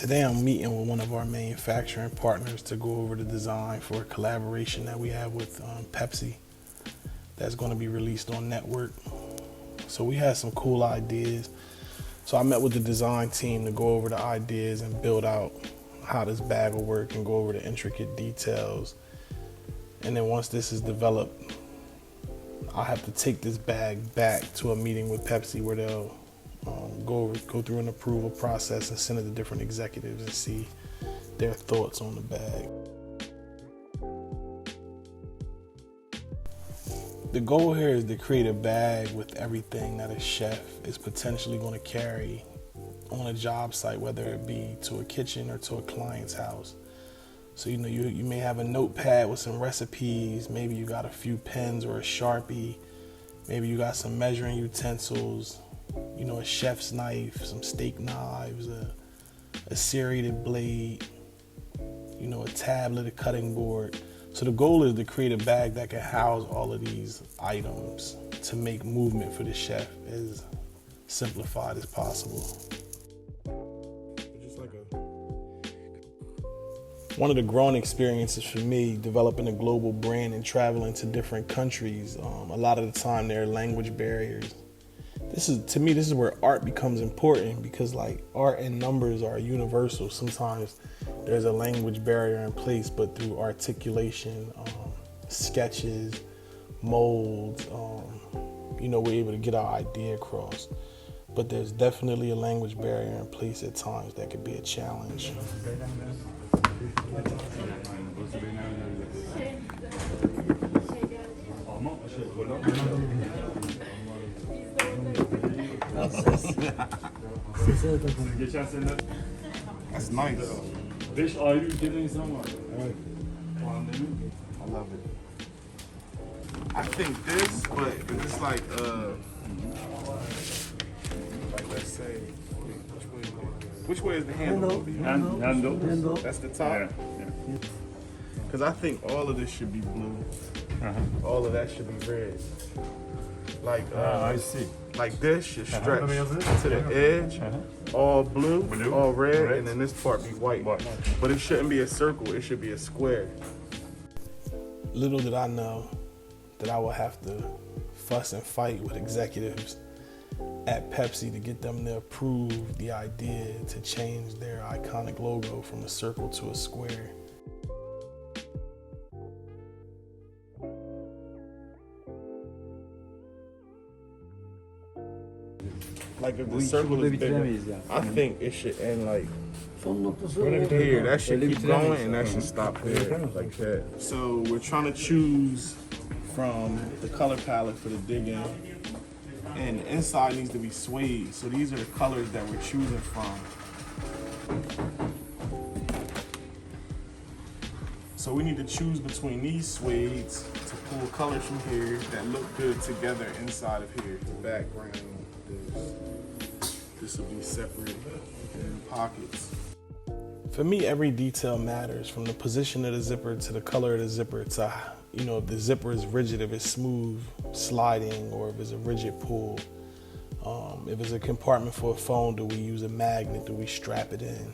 Today I'm meeting with one of our manufacturing partners to go over the design for a collaboration that we have with Pepsi that's going to be released on network. So we had some cool ideas. So I met with the design team to go over the ideas and build out how this bag will work and go over the intricate details. And then once this is developed, I'll have to take this bag back to a meeting with Pepsi where they'll go through an approval process and send it to different executives and see their thoughts on the bag. The goal here is to create a bag with everything that a chef is potentially going to carry on a job site, whether it be to a kitchen or to a client's house. So you may have a notepad with some recipes, maybe you got a few pens or a Sharpie, maybe you got some measuring utensils, a chef's knife, some steak knives, a serrated blade, a tablet, a cutting board. So the goal is to create a bag that can house all of these items to make movement for the chef as simplified as possible. One of the growing experiences for me, developing a global brand and traveling to different countries, a lot of the time there are language barriers. To me, this is where art becomes important, because art and numbers are universal. Sometimes there's a language barrier in place, but through articulation, sketches, molds, we're able to get our idea across. But there's definitely a language barrier in place at times that could be a challenge. That's nice. 5 ayrı ülkede insan var. Evet. Pandemi. I love it. I think this, but it's like let's say, which way is the handle? Handle. That's the top. Yeah. Because I think all of this should be blue. All of that should be red. I see. Like this should stretch to the edge, all blue, all red, and then this part be white. But it shouldn't be a circle, it should be a square. Little did I know that I would have to fuss and fight with executives at Pepsi to get them to approve the idea to change their iconic logo from a circle to a square. Like if the circle is bigger, I think it should end like here. That should keep going and that should stop there, like that. So we're trying to choose from the color palette for the Dig In, and the inside needs to be suede. So these are the colors that we're choosing from. So we need to choose between these suedes to pull colors from here that look good together inside of here. The background, this will be separate in pockets. For me, every detail matters, from the position of the zipper to the color of the zipper to, if the zipper is rigid, if it's smooth sliding, or if it's a rigid pull. If it's a compartment for a phone, do we use a magnet? Do we strap it in?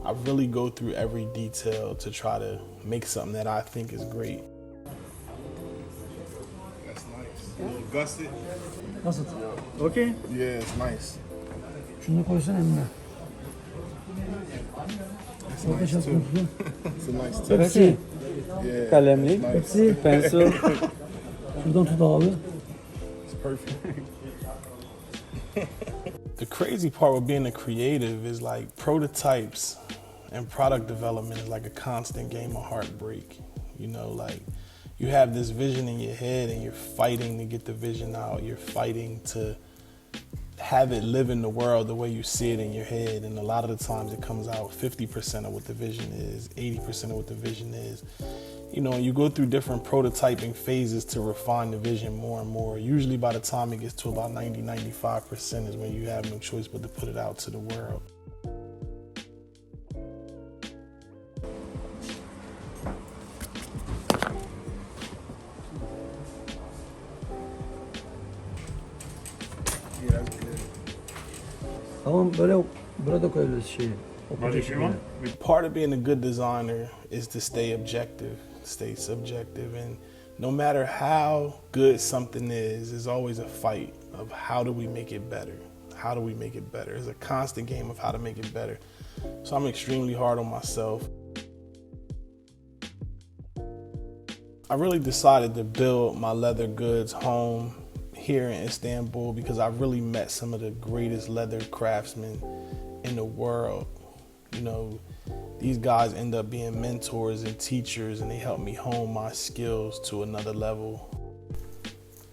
I really go through every detail to try to make something that I think is great. That's nice. A little gusset. Nasıl? Okay? Yeah, it's nice. Şunu koysana eline. It's nice too. It's a nice touch. Pepsi. Yeah. Kalemlik. Nice. Pepsi. Pencil. Şuradan tut abi. It's perfect. The crazy part with being a creative is prototypes and product development is like a constant game of heartbreak. You have this vision in your head and you're fighting to get the vision out. You're fighting to have it live in the world the way you see it in your head. And a lot of the times it comes out 50% of what the vision is, 80% of what the vision is. You go through different prototyping phases to refine the vision more and more. Usually by the time it gets to about 90-95% is when you have no choice but to put it out to the world. Tamam, böyle burada koyuyoruz şeyi. But if you want, we Part of being a good designer is to stay objective, stay subjective, and no matter how good something is, there's always a fight of how do we make it better? How do we make it better? It's a constant game of how to make it better. So I'm extremely hard on myself. I really decided to build my leather goods home here in Istanbul because I really met some of the greatest leather craftsmen in the world. You know, these guys end up being mentors and teachers, and they help me hone my skills to another level.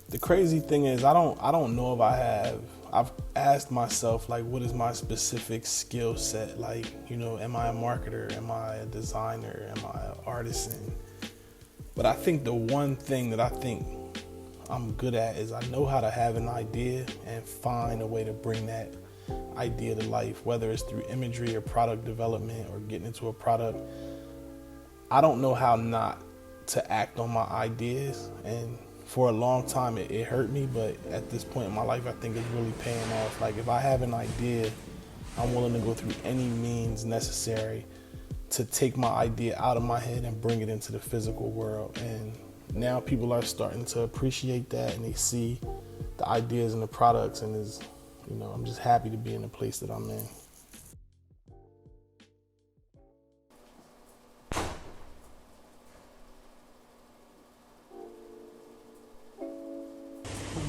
The crazy thing is, I don't know if I have. I've asked myself, like, what is my specific skill set? Like, you know, am I a marketer? Am I a designer? Am I an artisan? But I think the one thing that I think I'm good at is I know how to have an idea and find a way to bring that idea to life, whether it's through imagery or product development or getting into a product. I don't know how not to act on my ideas, and for a long time it hurt me, but at this point in my life I think it's really paying off. Like, if I have an idea, I'm willing to go through any means necessary to take my idea out of my head and bring it into the physical world. And now people are starting to appreciate that, and they see the ideas and the products, and is, you know, I'm just happy to be in the place that I'm in.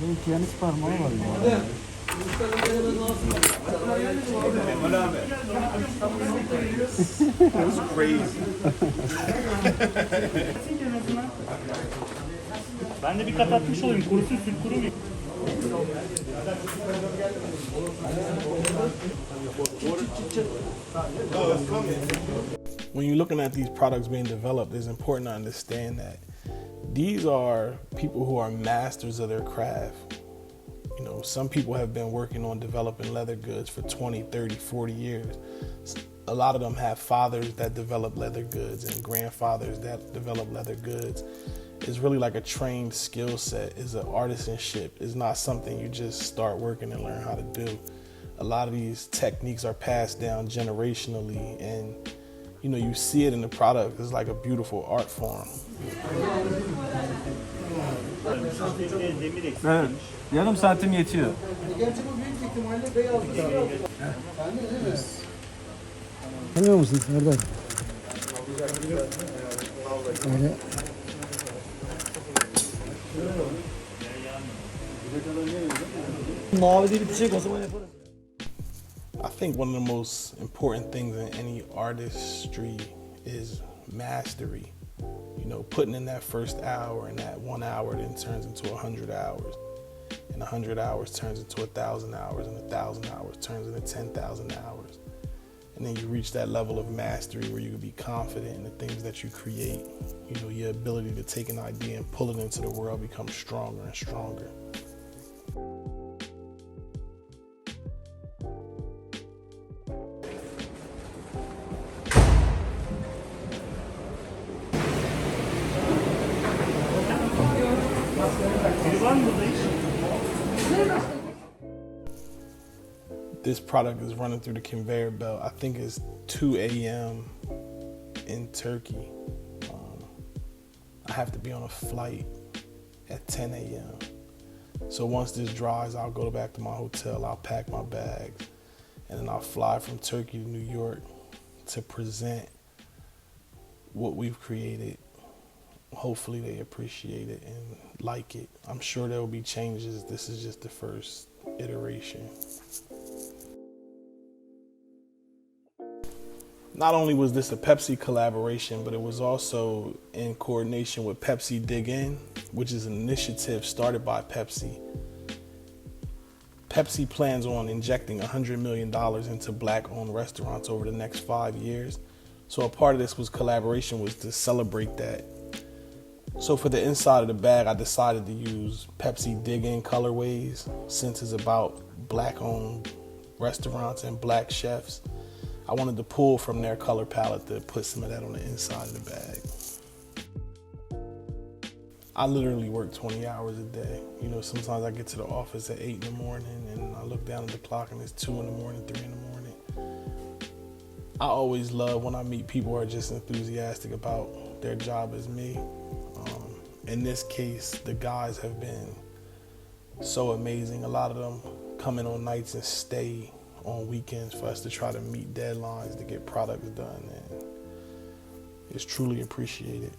Benim piyanist parmağı var ya. That's crazy. ben de bir kat atmış olayım. Kurusun süt kuru mu? When you're looking at these products being developed, it's important to understand that these are people who are masters of their craft. You know, some people have been working on developing leather goods for 20, 30, 40 years. A lot of them have fathers that develop leather goods and grandfathers that develop leather goods. It's really like a trained skill set. It's an artisanship. It's not something you just start working and learn how to do. A lot of these techniques are passed down generationally, and you know, you see it in the product. It's like a beautiful art form. Evet, yarım saatim yetiyor. Tanıyor musun Serdar? Öyle. Mavi diye bitecek, o zaman yaparız. I think one of the most important things in any artistry is mastery. You know, putting in that first hour, and that 1 hour then turns into 100 hours. And 100 hours turns into 1,000 hours, and 1,000 hours turns into 10,000 hours. And then you reach that level of mastery where you can be confident in the things that you create. You know, your ability to take an idea and pull it into the world becomes stronger and stronger. This product is running through the conveyor belt. I think it's 2 a.m. in Turkey. I have to be on a flight at 10 a.m. So once this dries, I'll go back to my hotel, I'll pack my bags, and then I'll fly from Turkey to New York to present what we've created. Hopefully they appreciate it and like it. I'm sure there will be changes. This is just the first iteration. Not only was this a Pepsi collaboration, but it was also in coordination with Pepsi Dig In, which is an initiative started by Pepsi. Pepsi plans on injecting $100 million into Black-owned restaurants over the next 5 years. So a part of this collaboration was to celebrate that. So for the inside of the bag, I decided to use Pepsi Dig In colorways, since it's about Black-owned restaurants and Black chefs. I wanted to pull from their color palette to put some of that on the inside of the bag. I literally work 20 hours a day. You know, sometimes I get to the office at 8 in the morning and I look down at the clock and it's 2 in the morning, 3 in the morning. I always love when I meet people who are just enthusiastic about their job as me. In this case, the guys have been so amazing. A lot of them come in on nights and stay on weekends for us to try to meet deadlines to get products done, and it's truly appreciated.